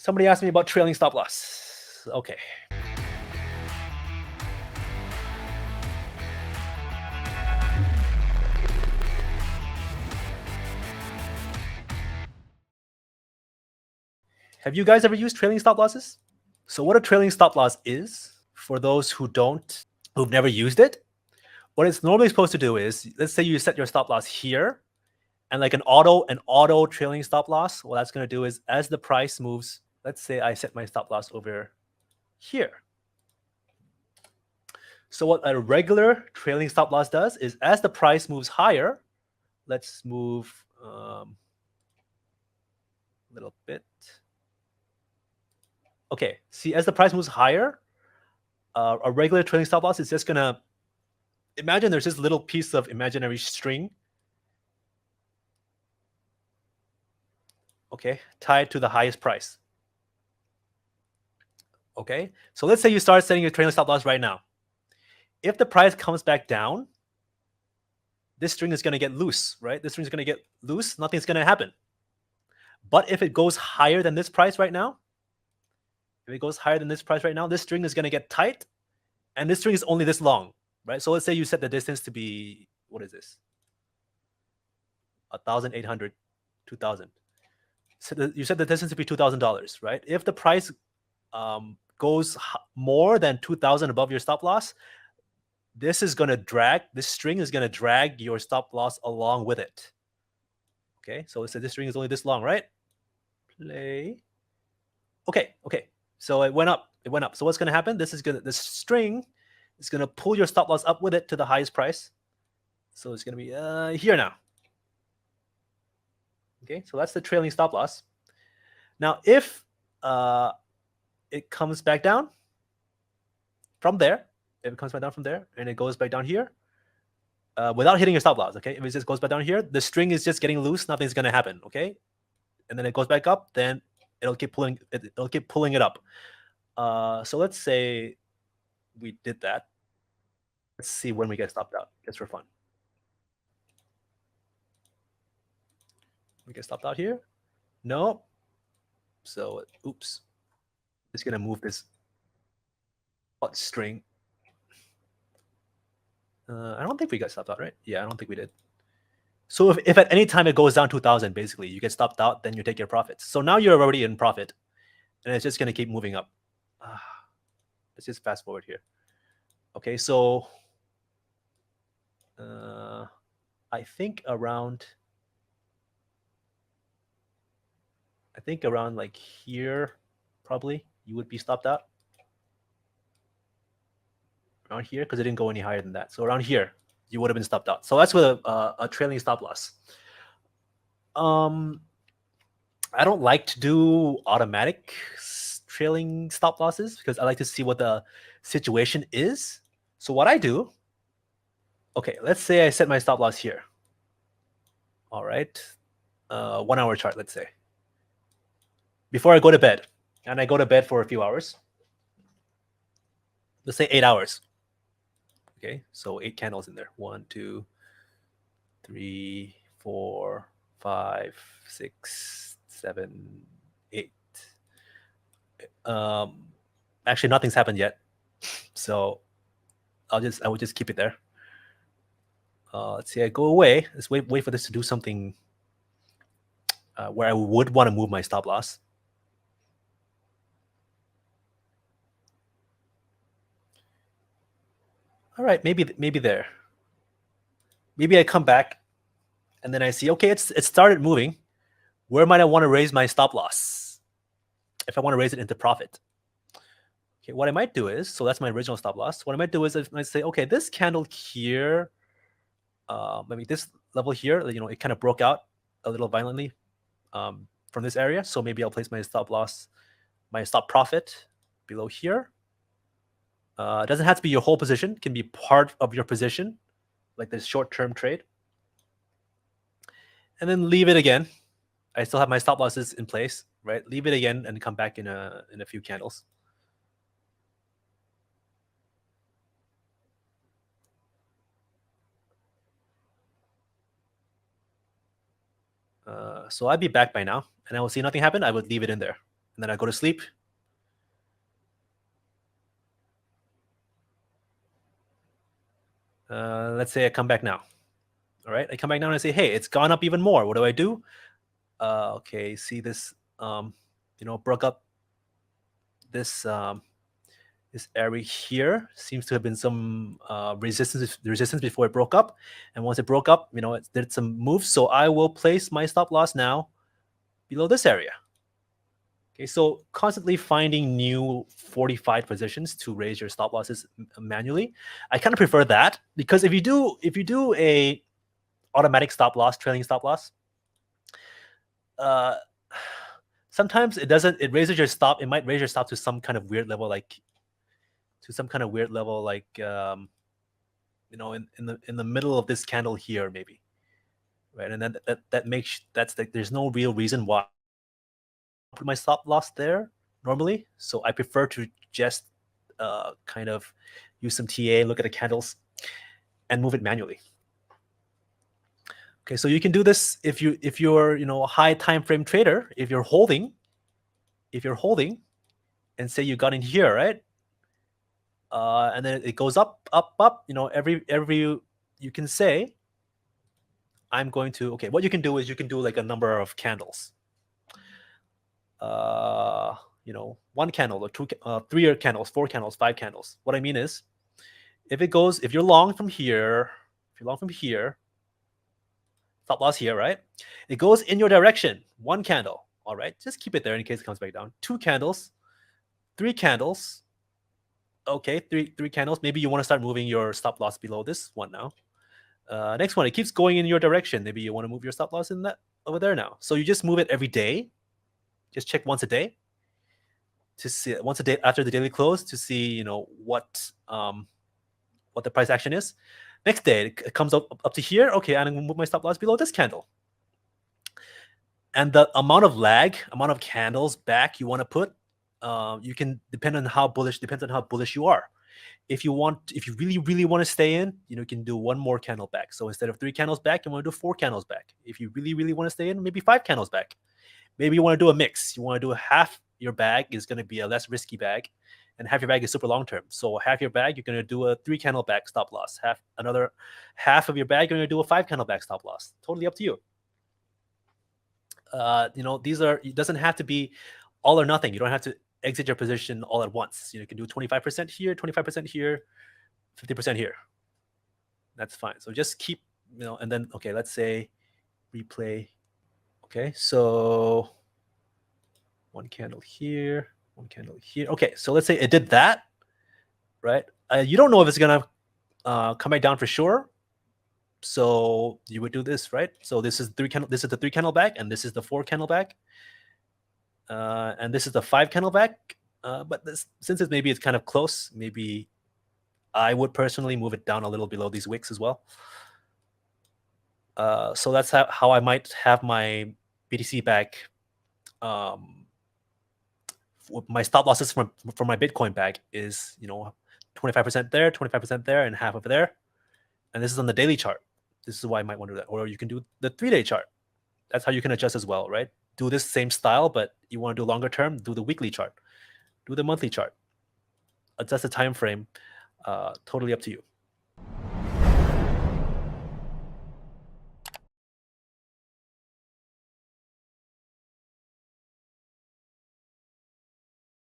Somebody asked me about trailing stop loss. Okay. Have you guys ever used trailing stop losses? So what a trailing stop loss is, for those who've never used it, what it's normally supposed to do is, let's say you set your stop loss here, and like an auto trailing stop loss, what that's going to do is, as the price moves, let's say I set my stop loss over here. So what a regular trailing stop loss does is, as the price moves higher, let's move a little bit. Okay, see, as the price moves higher, a regular trailing stop loss is just gonna, imagine there's this little piece of imaginary string, okay, tied to the highest price. Okay, so let's say you start setting your trailing stop loss right now. If the price comes back down, this string is going to get loose, right? This string is going to get loose. Nothing's going to happen. But if it goes higher than this price right now, this string is going to get tight, and this string is only this long, right? So let's say you set the distance to be, what is this? 1,800, 2,000. So you set the distance to be $2,000, right? If the price goes more than 2,000 above your stop loss, this string is going to drag your stop loss along with it. Okay, so let's say this string is only this long, right? Play. Okay. So it went up. So what's going to happen? This string is going to pull your stop loss up with it to the highest price. So it's going to be here now. Okay, so that's the trailing stop loss. Now, if it comes back down from there, and it goes back down here, without hitting your stop loss, okay? If it just goes back down here, the string is just getting loose. Nothing's going to happen, okay? And then it goes back up, then it'll keep pulling it up. So let's say we did that. Let's see when we get stopped out, just for fun. We get stopped out here. No. So, oops. Just going to move this string. I don't think we got stopped out, right? Yeah, I don't think we did. So if at any time it goes down 2,000, basically, you get stopped out, then you take your profits. So now you're already in profit, and it's just going to keep moving up. Let's just fast forward here. Okay, so I think around like here, probably, you would be stopped out. Around here, because it didn't go any higher than that. So around here, you would have been stopped out. So that's with a trailing stop loss. I don't like to do automatic trailing stop losses because I like to see what the situation is. So what I do, okay, let's say I set my stop loss here. All right, 1 hour chart, let's say. Before I go to bed, and I go to bed for a few hours. Let's say 8 hours. Okay, so 8 candles in there. 1, 2, 3, 4, 5, 6, 7, 8. Actually, nothing's happened yet, so I would just keep it there. Let's see, I go away. Let's wait for this to do something where I would want to move my stop loss. All right, maybe there. Maybe I come back, and then I see, okay, it started moving. Where might I want to raise my stop loss? If I want to raise it into profit. Okay, what I might do is, so that's my original stop loss. What I might do is, I say, okay, this candle here, maybe this level here, it kind of broke out a little violently from this area. So maybe I'll place my stop loss, my stop profit below here. It doesn't have to be your whole position. It can be part of your position, like this short-term trade. And then leave it again. I still have my stop losses in place, right? Leave it again and come back in a few candles. So I'd be back by now, and I will see nothing happen. I would leave it in there, then I go to sleep. Let's say I come back now. All right, I come back now and I say, hey, it's gone up even more. What do? Okay, see this, broke up this this area here. Seems to have been some resistance before it broke up, and once it broke up, it did some moves. So I will place my stop loss now below this area. Okay, so constantly finding new 45 positions to raise your stop losses manually. I kind of prefer that, because if you do a automatic stop loss, trailing stop loss, sometimes it doesn't. It raises your stop. It might raise your stop to some kind of weird level, like in the middle of this candle here, maybe, right? And then that makes there's no real reason why I put my stop loss there normally. So I prefer to just kind of use some TA, look at the candles, and move it manually. Okay, so you can do this if you're a high time frame trader. If you're holding, and say you got in here, right? And then it goes up, up, up. Every you can say, I'm going to. Okay, what you can do is you can do like a number of candles. One candle or two, 3 candles, 4 candles, 5 candles. What I mean is, if you're long from here, stop loss here, right? It goes in your direction. 1 candle. All right, just keep it there in case it comes back down. 2 candles, 3 candles. Okay, three candles. Maybe you want to start moving your stop loss below this one now. Next one, it keeps going in your direction. Maybe you want to move your stop loss in that over there now. So you just move it every day. Just check once a day to see once a day after the daily close to see what the price action is. Next day it comes up to here. Okay, I'm gonna move my stop loss below this candle. And the amount of candles back you want to put, you can depends on how bullish you are. If you really want to stay in, you can do 1 more candle back. So instead of 3 candles back, you want to do 4 candles back. If you really want to stay in, maybe 5 candles back. Maybe you want to do a mix. You want to do half your bag is going to be a less risky bag, and half your bag is super long term. So half your bag, you're going to do a 3 candle back stop loss. Another half of your bag, you're going to do a 5 candle back stop loss. Totally up to you. It doesn't have to be all or nothing. You don't have to exit your position all at once. You can do 25% here, 25% here, 50% here. That's fine. So just keep, and then, okay, let's say replay. Okay, so 1 candle here, 1 candle here. Okay, so let's say it did that, right? You don't know if it's gonna come back down for sure. So you would do this, right? So this is the 3 candle back, and this is the 4 candle back, and this is the 5 candle back. But since it's kind of close, maybe I would personally move it down a little below these wicks as well. So that's how I might have my BTC back. My stop losses from my Bitcoin bag is 25% there, 25% there, and half over there. And this is on the daily chart. This is why I might want to do that. Or you can do the 3-day chart. That's how you can adjust as well, right? Do this same style, but you want to do longer term, do the weekly chart, do the monthly chart. Adjust the time frame. Totally up to you.